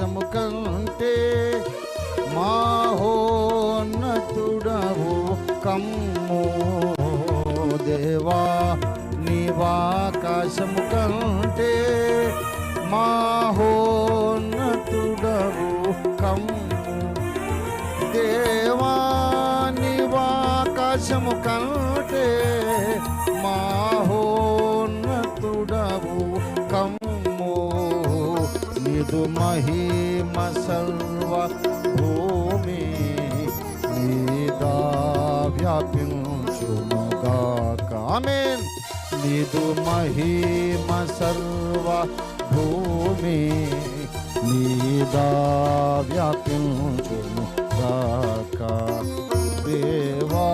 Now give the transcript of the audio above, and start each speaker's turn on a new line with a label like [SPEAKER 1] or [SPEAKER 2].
[SPEAKER 1] ఆకాశము కంటే మహోన్నతుడవు కమ్ము దేవా, నీవాకాశము కంటే మహోన్నతుడవు కమ్ము దేవా, నీవాకాశము కంటే మహోన్నతుడవు కమ్ము నిదు మహిమ సర్వ భూమి మీద వ్యాపించునుగాక. ఆమేన్. నిదు మహిమ సర్వ భూమి మీద వ్యాపించునుగాక దేవా.